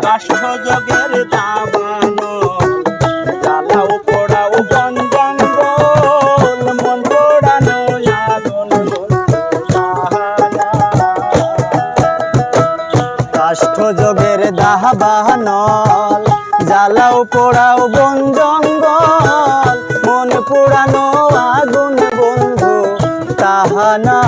কাষ্ঠযোগের দাবানো জ্বালাও পোড়াও বন জঙ্গল মন পোড়ানো আগুন কাষ্ঠযোগের দাবানল জ্বালাও পোড়াও বন জঙ্গল মন পোড়ানো আগুন বন্ধু তাহানা।